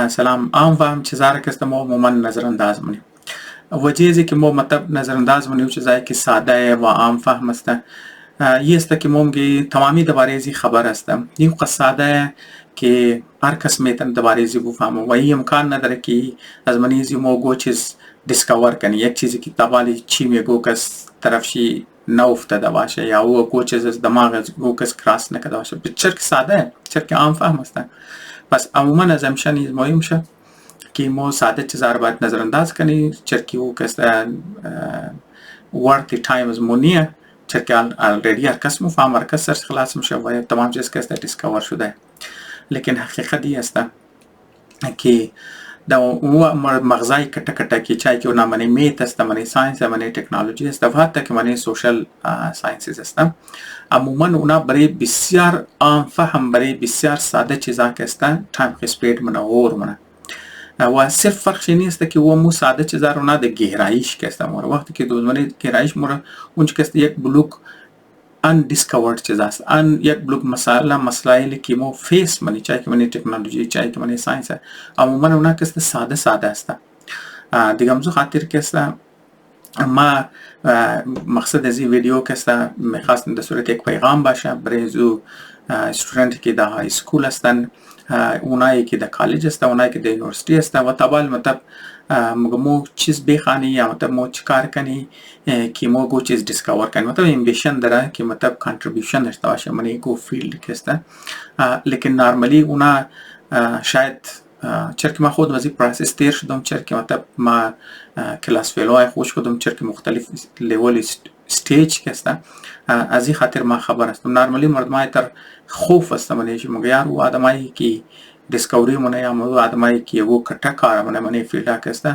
سلام عام فهم چیزاره که است ما عموما نظرانداز منیم وجهی که ما مطلب نظرانداز منیم چیزایی که ساده و عام فهم است یہ است که موږ تمامی درباره ازی خبر هستم این قصاده که هر کس میتونه درباره ازی بفهمه و این امکان نداره که از من ازی ما چیز دیسکاور کنی یک چیزی که تبالی چی میگو کس طرفشی نافتاده باشه یا او چیز از دماغ از گو کس کراس نکرده باشه چرا ساده چرا عام فهم است پس عموما از همشه نیز مهم شه که ما ساده چیزا رو باید نظرانداز کنی چرا که او کس worthy time از مونیه چرا که already هر کس مفهم هر کس سرش خلاص میشه و تمام چیز کس دیسکاور شده لیکن حقیقت این است که دا او مغزای کټه کټه کې چای کې ونه منی میت است منی ساينس منی ټکنالوژی است و حتی که منی سوشل ساينسز است عموما اونا برای بسیار عام فهم برای بسیار ساده چیزا که است تایم اسپید منور منه و صرف فرق نیست که او مو ساده چیزا رو نه د گهرایش که است مور وقتی که دوزمنی گهرایش مور اونج که است یک بلوک undiscovered چیز است یک بلوک مسائلی که ما فیس منی چای که منی ټکنالوژی چای که منی ساينس عموما اونا که است ساده ساده است دیگه همزو خاطر که است ما مقصد از این ویدیو که است میخواستم در صورت یک پیغام باشه برای زو استودنت که در های سکول هستن اونایی که در کالج هستن اونایی که در یونیورسیتی هستن و طبعا مطلب مو چیز بخانی یا مطلب مو چیکار کنی که مو گو چیز دیسکاور کنی مطلب امبیشن داره که مطلب کانتریبیوشن داشته باشه منی گو فیلد که است لیکن نارملی اونا شاید چرا که ما خود وزی پروسس تیر شدم چرا که مطلب ما کلاس فیلوهای خوش کدم چرا که مختلف لیول استیج که است از این خاطر ما خبر هستم نارملی مردمای تر خوف است منیش مگیار و آدمایی که دیسکوری منه یا مو آدمایی که و کټه کار منی فیلد که است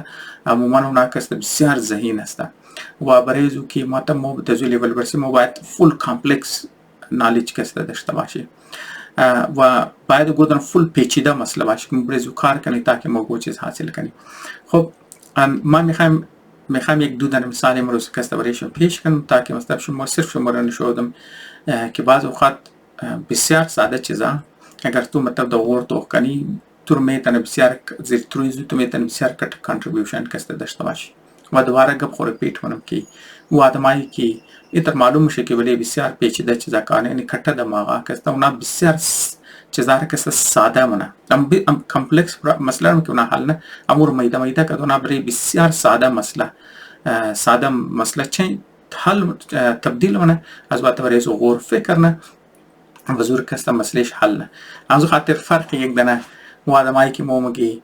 عموما اونا که است بسیار ذهین است و برای زو که مطلب مو د لیول برسی مو باید فول کامپلکس نالج که است داشته باشه و باید گودن فول پیچیده مسئله باشه که برای زو کار کنی تاکه ما چیز حاصل کنی خب ما میخوام یک دو دانه مثال امروز که است برایشون پیش کنم تاکه مثلا شما صرف شما رو نشودم که بعض اوقات بسیار ساده چیزا اگر تو مطلب دور تو کنی تو میتونه بسیار زیر ترویزو تو میتونه بسیار کٹ کانتریبیوشن که است داشته باشی و دوباره گپ خو ریپیت کنم که و آدمایی که ایتر معلوم میشه که ولی بسیار پیچیده چیزا کانه یعنی کټه دماغه که است اونا بسیار چیزا که است ساده منه ام کمپلکس مسئله که اونا حل نه امور میده که اونا برای بسیار ساده مسئله چه حل تبدیل منه از وقت برای زو غور فکر نه بزرگ که است مسئلهش حل نه از خاطر فرق یک دانه و آدمایی که مومگی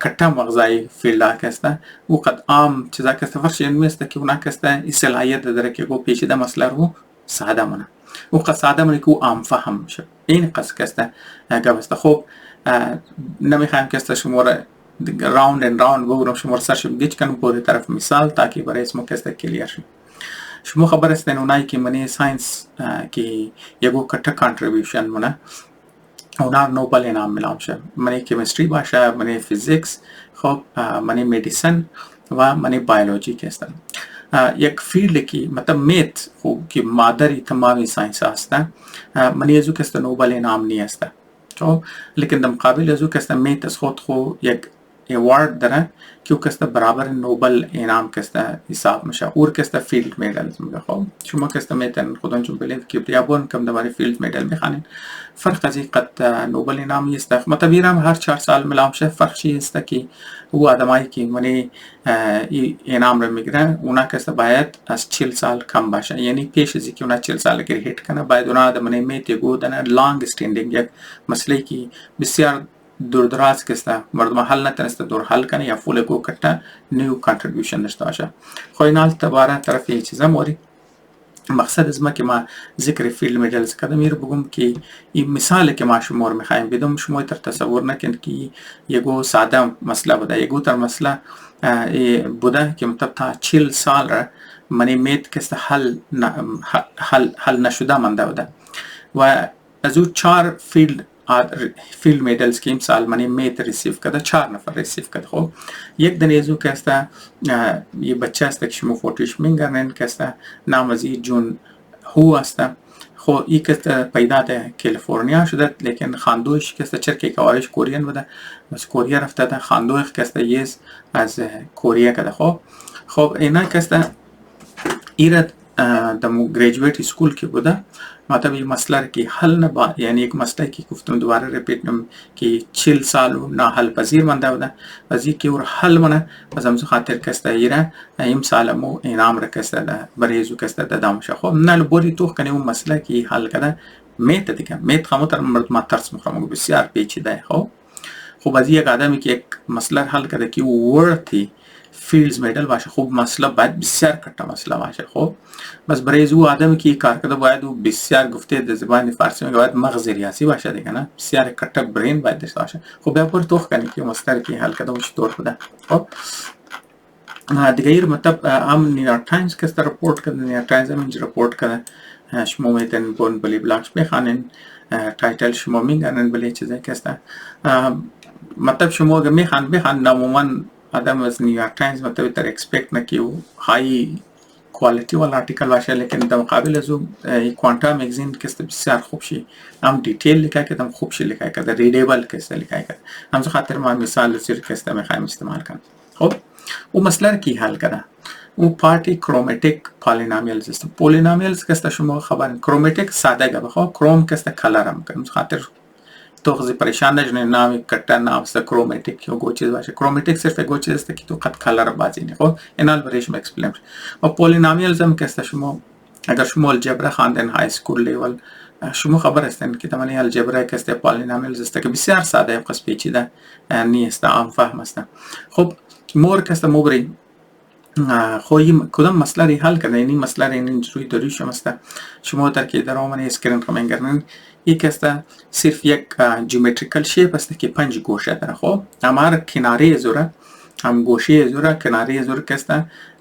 کټه مغزای فیلد که است او قد عام چیزا که است فرق این است که اونا که است صلاحیت داره که گو پیچیده مسئله رو ساده منه او قد ساده منه که او عام فهم شه این قصد که است گفت خب نمیخوایم که است شما را راوند اند راوند بگم شما را سرش بگیج کنم پوری طرف مثال تاکه برای اسمو که است کلیر شه شما خبر است اونایی که منی ساينس که یگو کټه کانتریبیوشن منه اونا نوبل انعام میلام شه منی کیمستری باشه منی فیزیکس خب منی مدیسن و منی بیولوژی که است یک فیلد که مطلب میت خوب که مادری تمامی ساينس است منی ازو که است نوبل انعام نی است تو لیکن در مقابل ازو که است میت از خود خو یک ایوارد داره که او کسته برابر نوبل انعام کسته حساب میشه اور کسته فیلد مدل میگه خب شما کسته میتن خودن چون بلید که بیابون کم دوباره فیلد مدل میخوانین فرق از این قد نوبل انعام است متبیرم هر 4 سال ملام شه فرق چی است که او آدمایی که منی انعام رو میگیرن اونا کسته باید از 40 سال کم باشه یعنی پیش از اینکه اونا 40 سال گری هیت کنه باید اونا آدمانی میت یگو دنه لانگ استندینگ یک مسئله که بسیار دور دراز که است مردم حل نتونسته دور حل کنه یا فول گو کټه نیو کانتریبیوشن داشته باشه خو اینال تباره طرف یه چیزا موری مقصد از ما که ما ذکر فیلد مدلز کردم رو بگم که این مثال که ما شما رو میخوایم بدم شما تر تصور نکن که یگو ساده مسئله بوده یگو تر مسئله بوده که مطلب تا 40 سال را منی میت که است حل نشده منده بوده و از او 4 فیلد مدلز که امسال منی میت ریسیو کرده 4 نفر ریسیو کرده خب یک دنیزو که است یه بچه است که شما فوتوش میگردن که است نام از جون هو است خو ای که پیدا در کالیفرنیا شده، لیکن خاندوش که چرکی کواریش کوریان بوده، از کوریا رفته ده. خاندوش که یز از کوریا کده. خب اینا که ایرد دمو گریجویت اسکول که بوده، مطلب این مسئله که حل نبا، یعنی یک مسئله که گفتم دوباره ریپیت نم که 40 سال نه حل پذیر مانده بوده، از اینکه اور حل منه از همون خاطر که ایره این سال مو انعام رکسته ده برای زو که دامشه. خب نه بودی تو کنی اون مسئله که حل کرده میت دیگه میت خموتر ما ترس میخوام بسیار پیچیده. خب از یک آدمی که یک مسئله حل کرده که ورتی فیلدز مدل باشه، خوب مسئله باید بسیار کٹا مسئله باشه. خب بس برای زو آدمی که کار کرده باید او بسیار گفته در زبان فارسی میگه باید مغز ریاضی باشه دیگه، نه بسیار کٹا برین باید داشته باشه. خب بیا پر توخ کنی که مسئله که حل کرده اون چطور بوده. خب دیگه مطلب هم نیویورک تایمز که است رپورت کرده، نیویورک تایمز هم اینجا رپورت کرده شما میتونین بون بلی بلاکس بخوانین، تایتل شما میگنن بلی چیزی که است. مطلب شما اگر بخوان عموما آدم از نیویورک تایمز مطلب تر اکسپیکت نکیو های کوالیتی والا آرتیکل باشه، لیکن در مقابل از اون کوانتا مگزین که است بسیار خوب شی، هم دیتیل لیکه که هم خوب شی لیکه که ریدیبل که است لیکه که هم زو خاطر ما مثال سیر که است میخوایم استعمال کنیم. خب او مسئله کی حل کنه؟ او پارتی کروماتیک پالینومیال سیستم. پولینومیالز که است شما خبر کروماتیک ساده گه بخوا، کروم که است کلر هم کنیم خاطر تو خزی پریشان نشنی نامی کٹا نام است کروماتیک یا گو چیز باشه. کروماتیک صرف گو چیز است که تو قد کلر بازی نه. خب اینال بریش ایکسپلین. و پولینومیالز هم که است شما اگر شما الجبرا خواندن های اسکول لیول شما خبر هستین که تمامی الجبرا که است پولینومیالز است که بسیار ساده قص پیچیده نیست، عام فهم است. خب مور که است موبری خویم کدام مسئله ری حل کنه، این مسئله ری اینجوری داریش است. شما در که در آمده اسکرین رو میگردن یک است صرف یک جیومتریکال شیپ است که 5 گوشه داره. خب همار کناره زوره هم گوشه زوره کناره زوره که است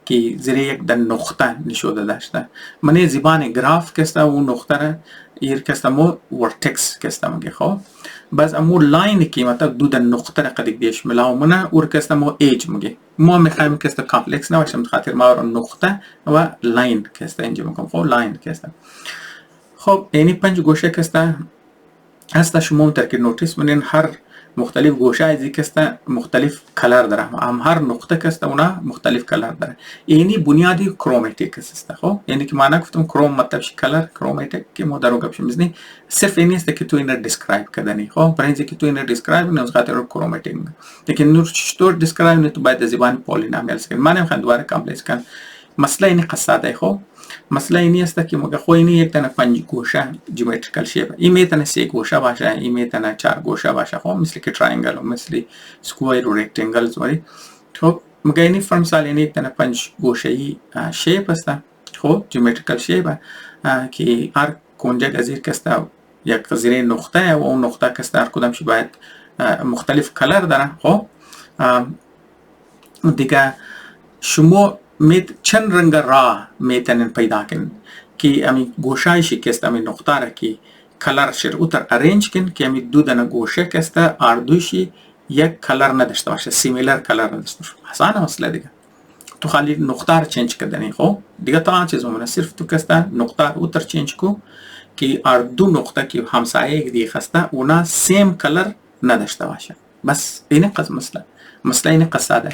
که زیر یک در نقطه نشوده داشته. منی زبان گراف که است اون نقطه را ایر که است مو ورتکس که است میگه. خب باز امو لاین که مطلب دو در نقطه را قدیک دیش ملاو منه اور که است مو ایج میگه. ما میخوایم که است کامپلکس نباشه، خاطر ما رو نقطه و لاین که است اینجا میگم. خب لاین که است. خب اینی 5 گوشه که است شما ترکیب نوتیس منین هر مختلف گوشه ازی که است مختلف کلر داره، هم هر نقطه که است اونا مختلف کلر داره. اینی بنیادی کروماتیک است. خب یعنی که معنی گفتم کروم مطلب کلر، کروماتیک که ما درو گپش میزنی صرف اینی است که تو اینو دیسکرایب کردنی. خب برای اینکه تو اینو دیسکرایب نه از خاطر کروماتیک، لیکن نور چطور دیسکرایب نه تو باید زبان پولینومیالز کنی. من نمیخوام دوباره کامپلکس کنم. مسئله اینی قصاده. خب مسئله اینی است که مگه خو اینی یک تنه 5 گوشه جیومتریکال شیپ، این میتونه 3 گوشه باشه، این میتونه 4 گوشه باشه. خب مثل که تراینگل و مثل سکوئر و رکتانگلز ولی خب مگه اینی فرم سال اینی یک تنه 5 گوشه ای شیپ است. خب جیومتریکال شیپ که هر کنجه گزیر که است یک زیر نقطه و اون نقطه که است هر کدام شی باید مختلف کلر داره. خب دیگه شما چند رنگ راه میتونن پیدا کنن که امی گوشه‌ای که است امی نقطه را که کلر شر اوتر ارنج کن که امی دو دانه گوشه که است اردوشی یک کلر نداشته باشه، سیمیلر کلر نداشته باشه. آسانه مسئله دیگه. تو خالی نقطه را چنج کردنی. خب دیگه تا چیز مونه صرف تو که است نقطه اوتر چنج کو که اردو نقطه که همسایه دیگه است اونا سیم کلر نداشته باشه. بس اینه قضیه مسئله اینه قصاده.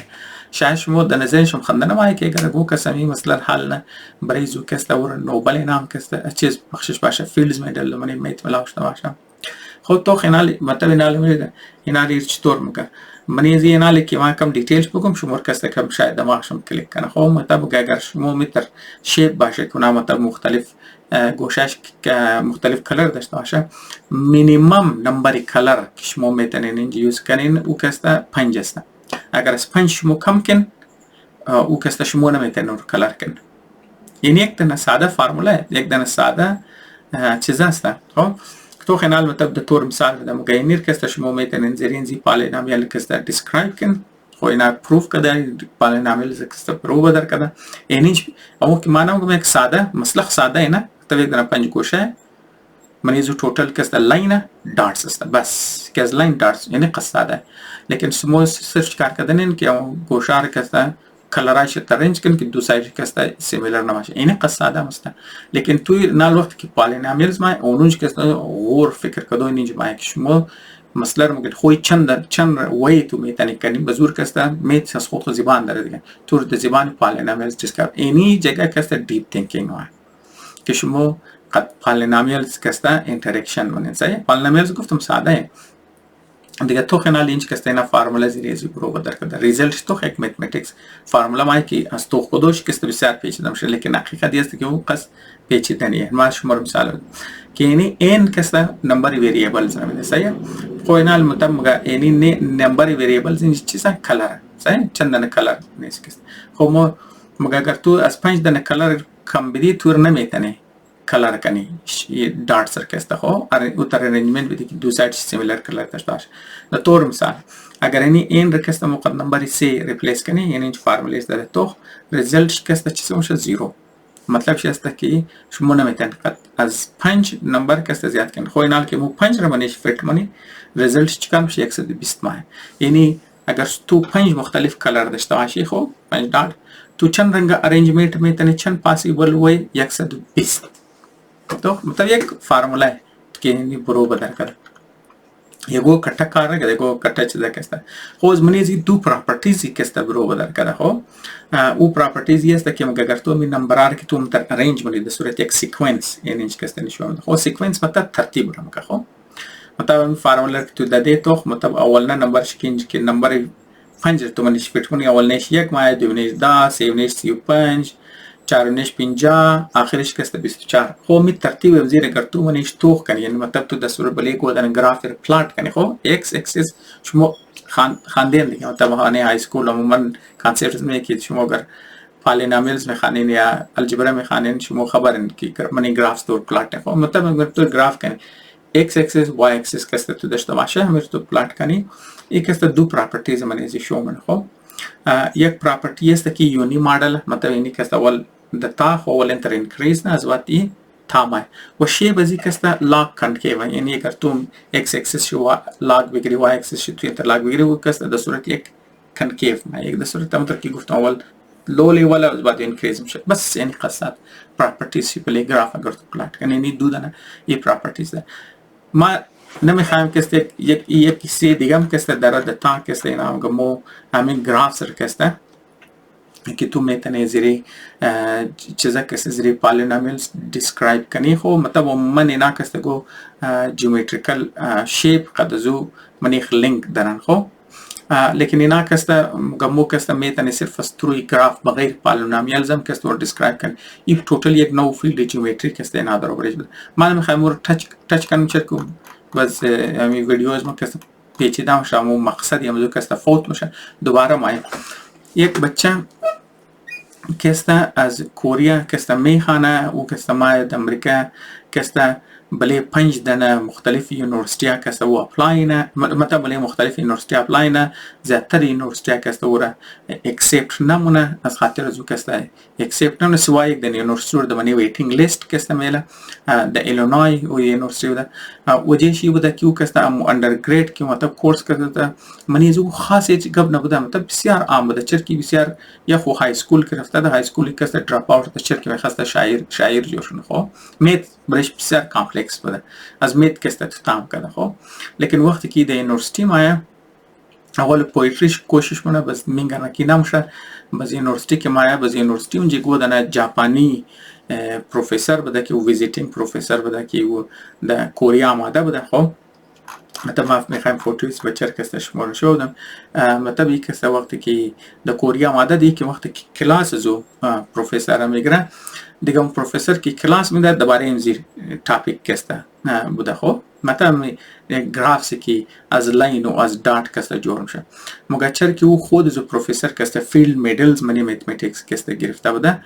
شاید شما در نظر شما خندنه مایی که اگر گو کسمی مثلا حل نه برای زو که است اور نوبل نام که است چیز بخشش باشه فیلدز مدل منی میت ملاوشته باشه. خود تو خینال مطلب اینال میره اینالی چطور میگه منی زی اینالی که ما کم دیتیلز بگم شما که است کم شاید دماغشم کلیک کنه. خب مطلب اگر شما میتر شیپ باشه که مطلب مختلف گوشش مختلف کلر داشته باشه، مینیمم نمبر کلر که شما میتونین اینجا یوز کنین او که است 5 است. اگر از 5 شما کم کن او که است شما نمیتونین کلر کن. این یک دانه ساده فرموله، یک دانه ساده چیز است. خب تو خیال مطلب د طور مثال بدم که اینیر که است شما میتونین زیرین زی پالینومیال که است دیسکرایب کن. خو اینا پروف کده پالینومیال که است پروف بدر کده. اینیش اما که معنی میگم یک ساده مسلخ ساده اینا تو یک دانه 5 گوشه منیزو توتال که است لاین دارتس است. بس که از لاین دارتس یعنی قصاده. لیکن شما سرچ کار کردن که گوشه که است کلرایش ترنج کن که دو سایدش کسته سیمیلر نباشه. این قصه ساده است، لیکن توی نال وقت که پالینامیلز ما اونج کسته غور فکر کدو اینج ما که شما مثلا ممکن خوی چند وی تو میتونی کنی بزور کسته میت از خود زبان داره دیگه طور د زبان پالینامیلز دیسکرایب. اینی جگه کسته دیپ تینکینگ ها که شما قد پالینامیلز کسته اینتراکشن منن. پالینامیلز گفتم ساده دیگه تو خنال اینج کسته اینا فرموله زیریزی برو بدر کده ریزلت تو یک متمتیکس فرموله مایی که از تو خودش کسته بسیار پیچیده میشه، لیکن حقیقت است که اون قصد پیچیده نیه. ما شما رو مثال که اینی این کسته نمبر ویریبلز نمیده صحیح. خوینال متمگا اینی نمبر ویریبلز این چیزا کلر صحیح چندن کلر نیست کسته. خب ما مگه اگر تو از 5 دانه کلر کم بدی تور نمیتونی کلر کنی دارت سر کسته. خب اتر ارنجمنت بدی که دو سایت سیمیلر کلر داشته باشه. در طور مثال اگر این رکسته موقع نمبر 3 ریپلیس کنی یعنی فرموله است داره تو ریزلت کسته چیزی میشه 0. مطلب چی است که شما نمیتونید از 5 نمبر کسته زیاد کنی. خب اینال که مو 5 رو منیش فیت منی ریزلت چیکار میشه 120 ماه. یعنی اگر تو 5 مختلف کلر داشته باشی خب 5 دات تو چند رنگ ارنجمنت میتونی چند پاسیبل وی 120. तो मतलब एक फार्मूला है कि नहीं बरोबर कर ये वो कट्टा कार है देखो कट्टा चीज़ कैसा हो इस मनी जी दो प्रॉपर्टीज ही कैसा बरोबर कर हो वो प्रॉपर्टीज ये है कि अगर तो मैं नंबर आर की तुम तर अरेंज मनी द सूरत एक सीक्वेंस ये नहीं कैसा निशान हो सीक्वेंस मतलब तरतीब रहा मका हो मतलब फार्मूला तो दे तो मतलब अव्वलना नंबर शिकिंज के नंबर पंज तो मनी शिफ्ट मनी अव्वलने एक माय दोनेश 10 सेवनेश 35 4 50 آخرش کسته 24. خب می ترتیب وزیر اگر تو منیش توخ کنی یعنی مطلب تو دستور بلی کو دن گراف پلات کنی خب ایکس اکسس شما خواندین دیگه مطلب هانه های اسکول عموما کانسپت می که شما اگر پالینامیلز میخوانین یا الجبرا میخوانین شما خبرین که منی گراف دور پلات خب مطلب اگر تو گراف کنی ایکس اکسس وای اکسس کسته تو داشته باشه همین تو پلات کنی یک کسته دو پراپرتیز منی زی شو من خب یک پراپرتی است که یونی مدل مطلب اینی کسته اول دتا هو الانتر انکریز نه از وقتی تامه و شی بازی کسته لاگ کنکیو یعنی اگر تو ایکس اکسس شو لاگ بگیری وای اکسس شو تو انتر لاگ بگیری و کسته در صورت یک کنکیو نه یک در صورت مطلب که گفتم اول لو لیول از بعد انکریز میشه بس یعنی قصد پراپرتیز پلی گراف اگر تو پلات کنی یعنی دو دانه این پراپرتیز ده ما نمیخوایم کسته یک کسی دیگه هم کسته در دتا کسته اینا هم گمو همین گراف سر کسته که تو میتونی زیری چیزا کسی زیری پالینامیلز دیسکرایب کنی خو مطلب من اینا کسته گو جیومتریکل شیپ قدزو منیخ لینک درن خو لیکن اینا کسته گمو کسته میتونی صرف از تروی گراف بغیر پالینامیلز هم کسته ور دیسکرایب کنی این توتال یک نو فیلد جیومتری کسته اینا در برش بده. من میخوایم ور تچ کنم چرکو بس همی ویدیوز ما کسته پیچیده میشه و مقصد یا موضوع کسته فوت میشه. دوباره ما یک بچه کسته از کوریا کسته میخانه و کسته ما د امریکا کسته بله 5 دانه مختلف یونیورسیتیا کسته و اپلای نه مطلب بله مختلف یونیورسیتیا اپلای نه زیادتر یونیورسیتیا کسته ورا اکسپت نمونه از خاطر از کسته اکسپت نمونه سوای یک د یونیورسیتی ور د منی ویټینګ لیست کسته میله د ایلینوی او یونیورسیتی ده و دې شی بده کیو کسته ام اندرگریډ کی مطلب کورس کسته منی زو خاصه گب نه بده مطلب بسیار عام بده چرکی بسیار یا خو های اسکول کې رفته د های اسکول کسته ډراپ اوټ د چرکی میخواسته شاعر جوړ شونه خو میت برش بسیار کامپلکس بده از میت کسته تو تام کنه خو لیکن وقتی که د یونیورسیتی ما اول پویتریش کوشش منه بس میگن کی نمشه بس یونیورسیتی که ما بس یونیورسیتی اونجا گودن ژاپنی پروفسور بده که ویزیتینگ پروفسور بده که و د کوریا آماده بده خب مطلب ما میخوایم فوتویس بچر کسته شما رو شودم مطلب یک کسته وقتی که د کوریا آماده دی که وقتی که کلاس زو پروفسور میگره دیگه اون پروفسور که کلاس میده دوباره این زیر تاپیک کسته بوده خب مثلا گرافسی که از لاین و از دات کسته جور میشه مگه چرا که او خود از پروفسور کسته فیلد مدلز منی ماتماتیکس کسته گرفته بوده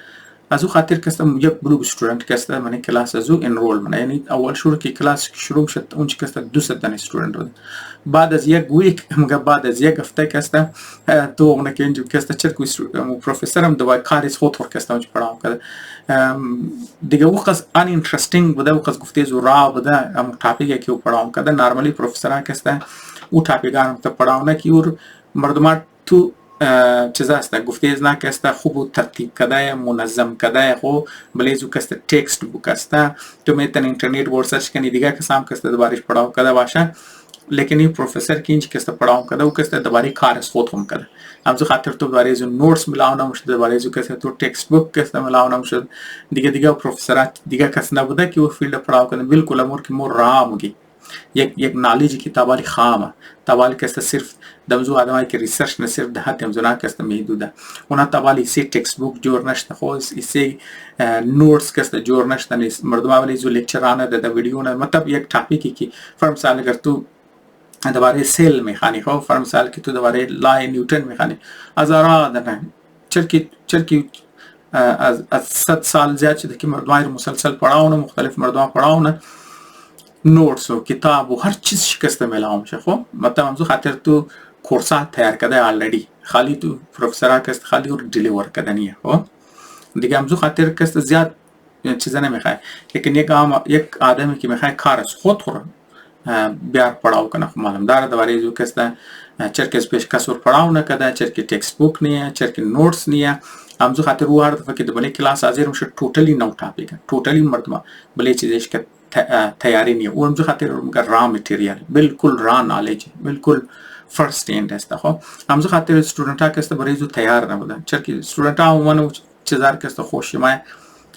از او خاطر کسته یک بلوگ استودنت کسته منی کلاس از او انرول منه یعنی اول شروع که کلاس شروع شد اون چه کسته 200 دانه استودنت بوده بعد از یک ویک مگه بعد از یک هفته کسته تو اون که اینجا کسته چرا که پروفسورم دوای کاریس خود ور کسته اونجا پڑھاو کرده دیگه وقت ان انترستینگ بوده وقت گفته زورا بوده ام ټاپیک که پڑھاو کرده نارملی پروفسوران کسته او ټاپیکان ته پڑھاو نه کی اور مردمان تو چیز است گفتیز نک است خوب ترتیب کده منظم کده خو بلیزو کست تکست بوک است تو میتونی اینترنت ور سرچ کنی دیگه کسام کست دوبارش پڑھاو کده باشه لیکن این پروفیسر کی اینج کست پڑھاو کده او کست دوباره کار از خود هم کده همزو خاطر تو دوباره زو نوتس ملاو نمشد دوباره زو کست تو تکست بوک کست ملاو نمشد دیگه پروفیسرات دیگه کس نبوده که او فیلد پڑھاو کنه بالکل امور کی مور رامگی یک نالج کی تابالی خامه تابالی کست صرف دمزو آدمایی که ریسرچ نه صرف ده حد دمزو کست محدوده اونا تابالی سی تکست بوک جور نشته خو سی نوتس کست جور نشته نیست مردم اولی زو لیکچر آنه ده ویدیو نه مطلب یک تاپیکی کی فرض مثال اگر تو دوباره سیل میخوانی خب فرض مثال که تو دوباره لای نیوتن میخوانی هزاران دنه چرکی از 100 سال زیاد شده که مردمای رو مسلسل پڑھاونه مختلف مردم پڑھاونه نوتس و کتاب و هر چیز شکسته میلاو میشه خب مطلب همزو خاطر تو کورسات تیار کرده آلردی خالی تو پروفیسرها کست خالی اور دیلیور کردنیه خب دیگه همزو خاطر کست زیاد چیزا نمیخوای لیکن یک آدمی که میخوای کارش خود بیار پڑھاو کنه خب معلوم داره دوباره زو کست چرکس پیش کسور پڑھاو نکده چرکی تکست بوک نیه چرکی نوتس نیه همزو خاطر او هر دفعه که بله کلاس حاضر میشه توتلی نو ټاپیک توتلی مردم بله چیزش که تیاری نیه او همزو خاطر مگر را متریال بالکل را نالج بالکل فرست اند است خب همزو خاطر استودنت ها کست برای زو تیار نبودن چرکی استودنت ها عموما چیزار کست خوشیمه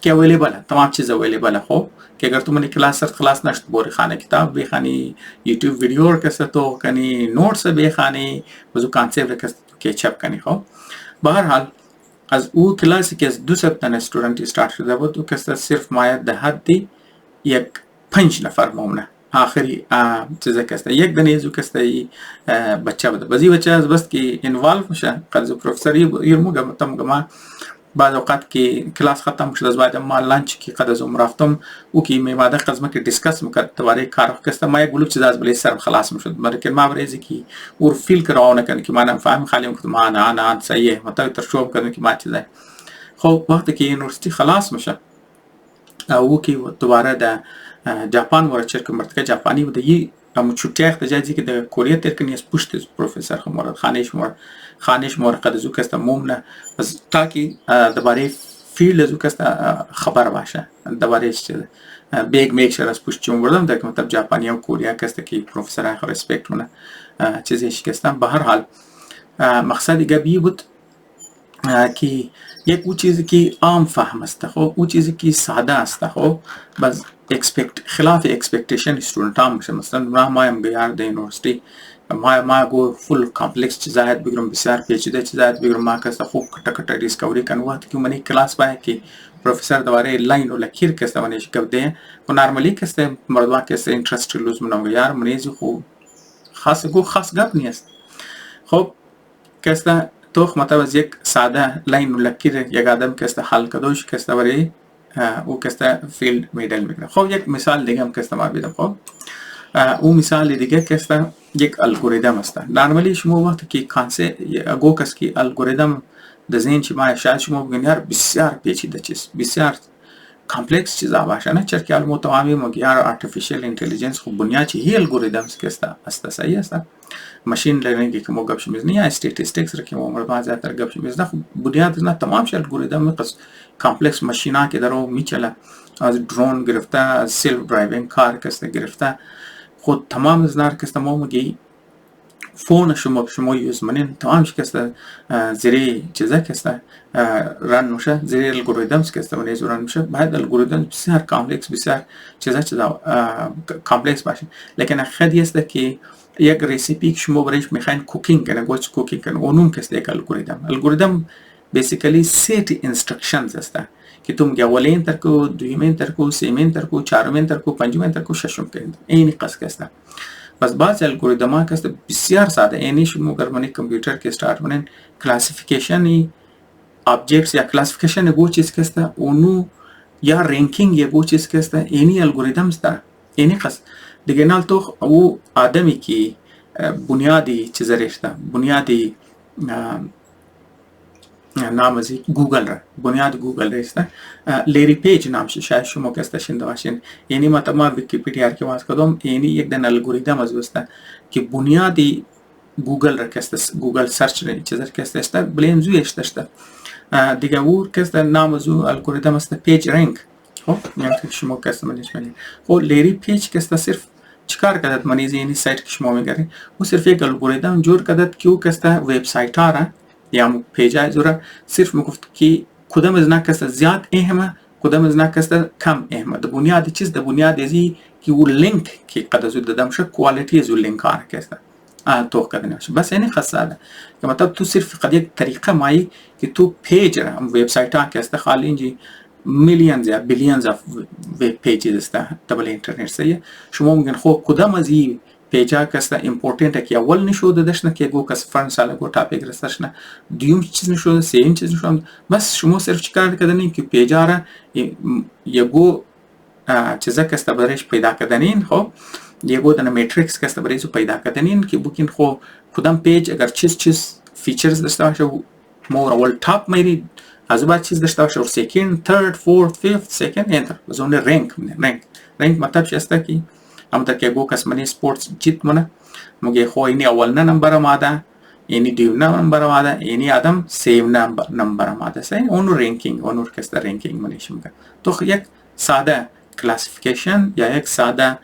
که اویلیبل تمام چیز اویلیبل خب که اگر تو منی کلاس سر خلاص نشد بوری خانه کتاب بخانی یوتیوب ویدیو کست تو کنی نوتس بخانی بزو کانسپت کست تو کیچاپ کنی خب به هر حال از او کلاسی که از 200 تن استودنت استارت شده بود او کست صرف مایه ده حدی یک 5 نفر مومنه آخری چیزا کسته یک دنه زو کسته بچه بوده بزی بچه از بست که انوالو میشه قضا پروفیسر یرمو گمتم گما بعد اوقات که کلاس ختم شد از بعد ما لانچ که قد از رفتم او که میماده قزمه که دیسکس میکرد دوباره کار کسته ما یک گلوب چیز از بلی سرم خلاص میشد مگر ما بریزی که اور فیل کراونه کنه که ما نفهم خالی میگفتم ما انا صحیح مطلب ترشوم کنه که ما چیزه خب وقتی که یونیورسیتی خلاص میشه او که دوباره ده ژاپن ورچر که مرتکه ژاپنی بوده یی هم چوتیه احتجاجی که در کره ترکنی از پشت پروفیسر خمارد خانش مورد قد زو کسته مومنه بس تا که دوباره فیلد زو کسته خبر باشه دوباره چیزه بیگ میکشر از پشت چون بردم در که مطلب ژاپنی و کره کسته که پروفیسر های ریسپکت مونه چیزی شکستم به هر حال مقصد دیگه بی بود که یک او چیزی که عام فهم است خب او چیزی که ساده است خب بس خلاف اکسپکتیشن استودنت ها میشه مثلا ما هم بیار در یونیورسیتی ما گو فول کامپلکس چیزایت بگیرم بسیار پیچیده چیزایت بگیرم ما کسا خوب کتا کتا دیسکوری کنم وقتی که منی کلاس باید که پروفیسر دواره لاین و لکیر کستا منیش گفته و نرمالی کستا مردوان کستا انترستی لوز منم یار منیزی خوب خاص گپ نیست خب کستا تو مطلب از یک ساده لاین و لکیر یک آدم کستا حل کدوش کستا وری او کستا فیلد میدل میگیره خب یک مثال دیگه هم کستا ما بیدم خب او مثال دیگه کستا یک الگوریتم است نرمالی شما وقتی که کانسه گو کس که الگوریتم در ذهن شما شاید شما بگین یار بسیار پیچیده چیز بسیار کامپلکس چیز باشه نه چرا که علم تمامی مگیار آرتفیشیل اینتلیجنس خب بنیاد چی هی الگوریتمز کستا است صحیح است ماشین لرنینگ که مو گپ شمیز نه یا استاتستیکس را که مو مرد زیاتر گپ شمیز نه خب بنیاد نه تمام ش الگوریتم قص کامپلکس ماشینا که درو میچله از درون گرفته از سلف درایوینگ کار کسته گرفته خود تمام از نار کسته ما مگی فون شما یوز منین تمام کسته زیری چیزا کسته رن میشه زیری الگوریتمز کسته منی رن میشه باید الگوریتم بسیار کامپلکس بسیار چیزا کامپلکس باشه لیکن خیلی است که یک ریسیپی که شما برایش میخواین کوکینگ کنه گوچ کوکینگ کنه اونم کسته یک الگوریتم بیسیکلی سیت اینسترکشنز است که تو میگه اولین ترکو دویمین ترکو سیمین ترکو چهارمین ترکو پنجمین ترکو ششم کنید این قصد کسته بس بعض الگوریتم ها کسته بسیار ساده اینی شما اگر منی کمپیوتر که استارت منین کلاسیفیکیشن آبجیکتس یا کلاسیفیکیشن گو چیز کسته اونو یا رینکینگ یا گو چیز کسته اینی الگوریتمز داره اینی قصد دیگه نال تو او آدمی که بنیادی چیز رشته بنیادی نام از گوگل را بنیاد گوگل رسته لیری پیج نامش شاید شما کسته شنده باشین یعنی ما تمام ویکیپیدیا که واس کدوم یعنی یک دن الگوریتم از وسته که بنیادی گوگل را کست گوگل سرچ را چیزر کست است بلیم زوی است دیگه اور کست نام زو الگوریتم است پیج رنگ خب یعنی که شما کست منیش میگی خب لیری پیج کست صرف چیکار کردت منیزی اینی سایت که شما میگری و صرف یک الگوریتم جور کردت که او کست ویب سایت ها را یا پیج های زورا صرف میگفت که کدام از نکست زیاد اهمه کدام از نکست کم اهمه د بنیاد چیز د بنیاد ازی که او لینک که قد از دادم شد کوالیتی از او لینک ها کست تو کردن باشه بس یعنی خاصه که مطلب تو صرف قد یک طریقه مایی که تو پیج را ویب سایت ها کست خالی اینجی میلیونز یا بیلیونز اف ویب پیجز است دبل اینترنت سه شما میگن خب کدام از این پیج ها کست امپورتنت که اول نشود داشتن که گو کس فرن سال گو تاپیک رساشنه دیوم چیز نشود سیم چیز نشود بس شما صرف چیکار کردنین که پیج ها را یگو چیزا کست برایش پیدا کردنین خب یگو دن میتریکس کست برایش پیدا کردنین که بکین خب کدام پیج اگر چیز فیچرز داشته باشه مور اول تاپ میری از بعد چیز داشته باشه سکند ترد فورت فیفت سکند انتر بزونه رنک مطلب چی است که همونطور که گو کس منی سپورتس جیت منه مگه خو اینی اول نمبر آماده اینی دیو نمبر آماده اینی آدم سیم نمبر آماده سه اونو رنکینگ اونو کس رنکینگ منیش میگه تو یک ساده کلاسیفیکیشن یا یک ساده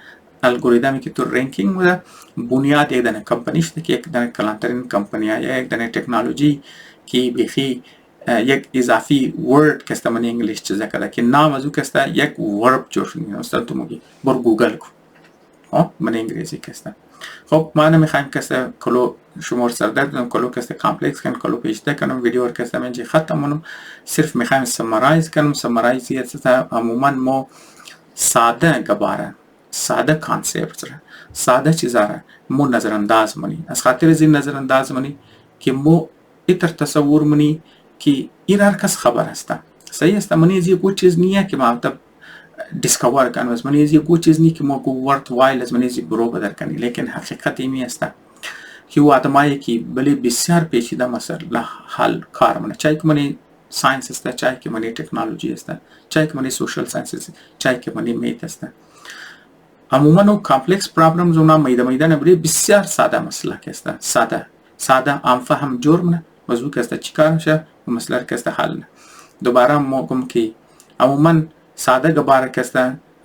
الگوریتمی که تو رنکینگ میده بنیاد یک دانه کمپانی شده که یک دانه کلانترین کمپانی یا یک دانه تکنولوژی که بیخی یک اضافی ورد کسته من انگلیش چیزه کده که نام از او کسته یک ورب جور شده مثلا تو مگی بر گوگل کو من انگلیسی کسته خب ما نمیخوایم کسته کلو شمار سردرد کنم کلو کسته کامپلکس کنم کلو پیچیده کنم ویدیو کسته من جی ختم کنم صرف میخوایم سمرایز کنم سمرایز یه عموما ما ساده گباره ساده کانسپت را ساده چیزا را مو نظرانداز منی از خاطر از این نظرانداز منی که مو ایتر تصور منی که این هر کس خبر است صحیح است منی از یک چیز نیه که ما دیسکاور کنم از منی از یک چیز نیه که ما کو ورت وایل از منی از برو بدر کنی لیکن حقیقت اینی است که او آدمایی که بلی بسیار پیچیده مسئله حل کار منه چای که منی ساینس است چای که منی تکنولوژی است چای که منی سوشل ساینس است چای که منی میت است عموما او کامپلکس پرابلمز اونا میدان بری بسیار ساده مسئله است ساده عام فهم جرم موضوع که است چیکار میشه و مسئله که است حل دوباره موقعم که عموما ساده گبار که است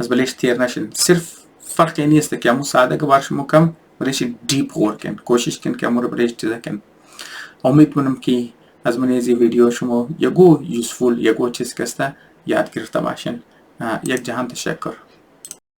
از بلش تیر نشین صرف فرق اینی است که امو ساده گبار شما کم بلش دیپ ورکن کوشش کن که امو رو بلش چیزا کن امید کنم که از من از ویدیو شما یگو یوزفول یگو چیز که است یاد گرفته باشین یک جهان تشکر